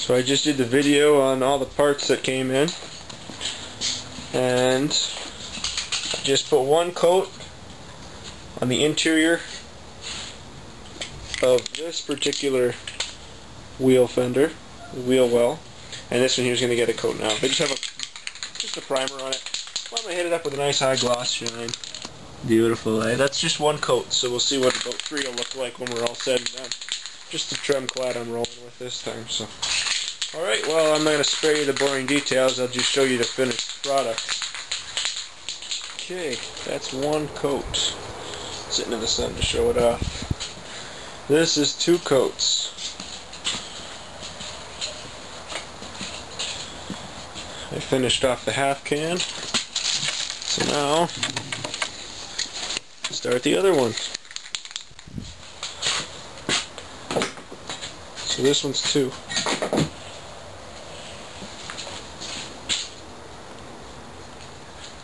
So I just did the video on all the parts that came in, and just put one coat on the interior of this particular wheel fender, wheel well, and this one here is going to get a coat now. They just have just a primer on it. Well, I'm going to hit it up with a nice high gloss shine. Beautiful, eh? That's just one coat, so we'll see what about 3 will look like when we're all said and done. Just the trim clad I'm rolling with this time. So, alright, well, I'm not going to spare you the boring details, I'll just show you the finished product. Okay, that's one coat. Sitting in the sun to show it off. This is 2 coats. I finished off the half can, so now start the other one. So this one's 2.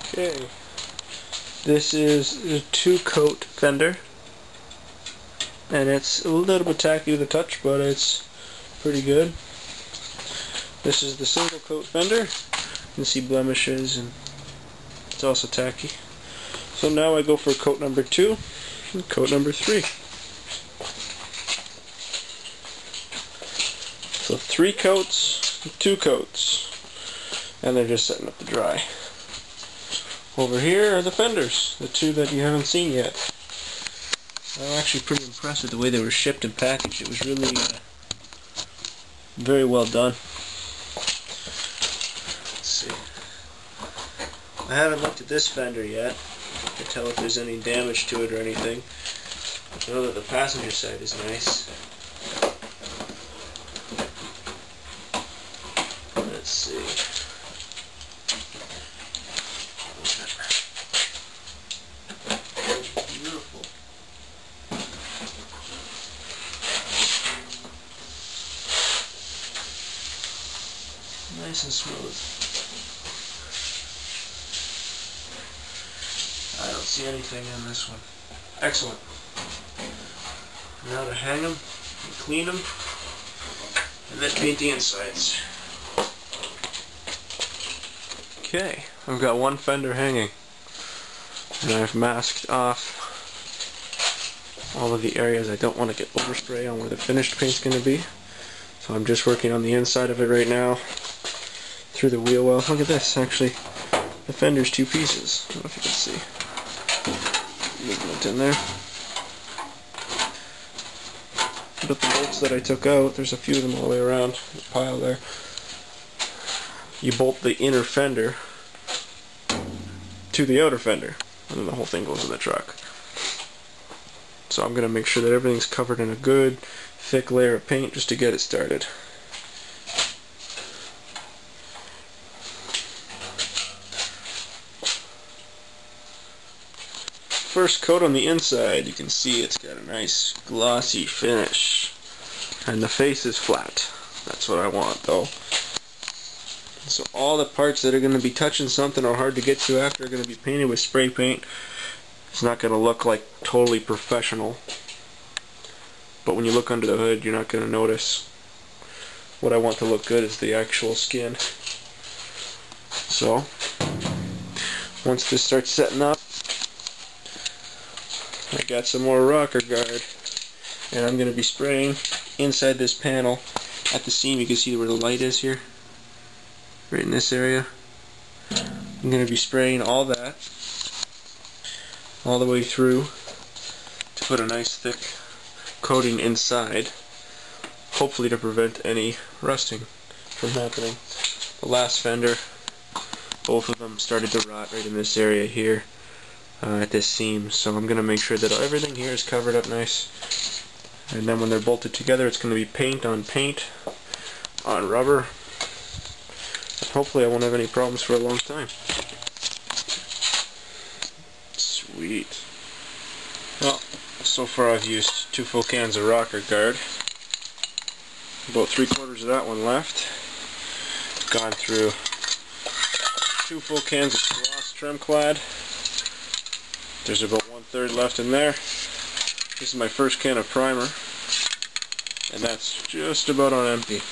Okay, this is a 2-coat fender, and it's a little bit tacky to the touch, but it's pretty good. This is the single coat fender. You can see blemishes, and it's also tacky. So now I go for coat number 2 and coat number 3. So 3 coats, 2 coats, and they're just setting up to dry. Over here are the fenders, the 2 that you haven't seen yet. I'm actually pretty impressed with the way they were shipped and packaged. It was really very well done. I haven't looked at this fender yet to tell if there's any damage to it or anything. I know that the passenger side is nice. Let's see. Beautiful. Nice and smooth. I don't see anything in this one. Excellent. Now to hang them, and clean them, and then paint the insides. Okay, I've got one fender hanging, and I've masked off all of the areas I don't want to get overspray on where the finished paint's going to be. So I'm just working on the inside of it right now through the wheel well. Look at this, actually. The fender's 2 pieces. I don't know if you can see. Movement in there. But the bolts that I took out, there's a few of them all the way around the pile there. You bolt the inner fender to the outer fender, and then the whole thing goes in the truck. So I'm going to make sure that everything's covered in a good thick layer of paint just to get it started. First coat on the inside, you can see it's got a nice glossy finish, and the face is flat. That's what I want, though. So all the parts that are going to be touching something or hard to get to after are going to be painted with spray paint. It's not going to look like totally professional, but when you look under the hood, you're not going to notice. What I want to look good is the actual skin. So once this starts setting up, I got some more rocker guard, and I'm going to be spraying inside this panel at the seam. You can see where the light is here, right in this area. I'm going to be spraying all that all the way through to put a nice thick coating inside, hopefully to prevent any rusting from happening. The last fender, both of them started to rot right in this area here. At this seam, so I'm going to make sure that everything here is covered up nice, and then when they're bolted together it's going to be paint on rubber, and hopefully I won't have any problems for a long time. Sweet. Well, so far I've used 2 full cans of rocker guard, about 3/4 of that one left. Gone through 2 full cans of gloss trim clad. There's about 1/3 left in there. This is my first can of primer, and that's just about on empty.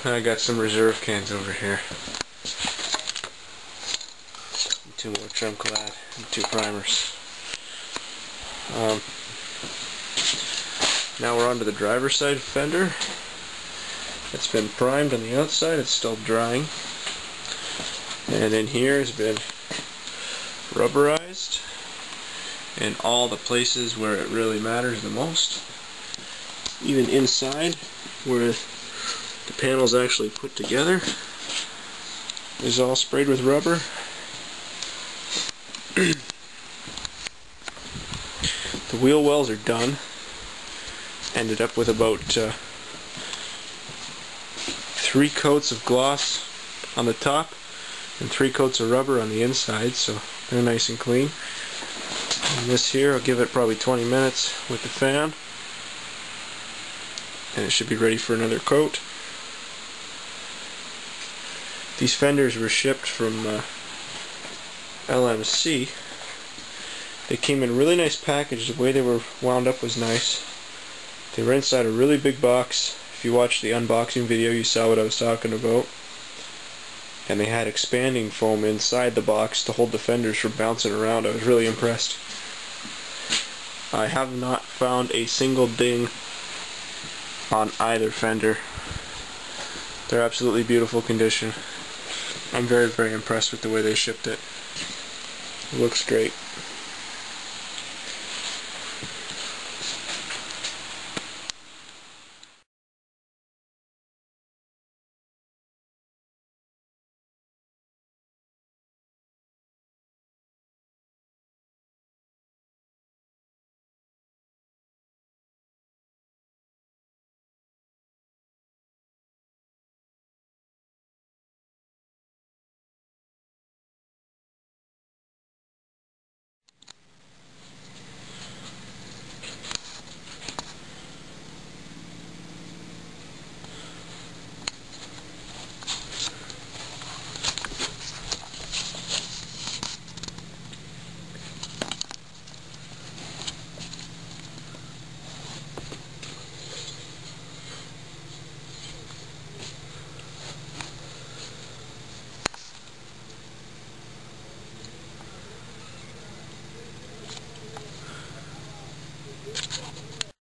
I got some reserve cans over here. 2 more trim clad and 2 primers. Now we're on to the driver's side fender. It's been primed on the outside, it's still drying. And in here has been rubberized in all the places where it really matters the most. Even inside where the panel's actually put together is all sprayed with rubber. The wheel wells are done. Ended up with about 3 coats of gloss on the top and 3 coats of rubber on the inside, so they're nice and clean. And this here, I'll give it probably 20 minutes with the fan, and it should be ready for another coat. These fenders were shipped from LMC. They came in a really nice package. The way they were wound up was nice. They were inside a really big box. If you watched the unboxing video, you saw what I was talking about. And they had expanding foam inside the box to hold the fenders from bouncing around. I was really impressed. I have not found a single ding on either fender. They're absolutely beautiful condition. I'm very, very impressed with the way they shipped it. It looks great.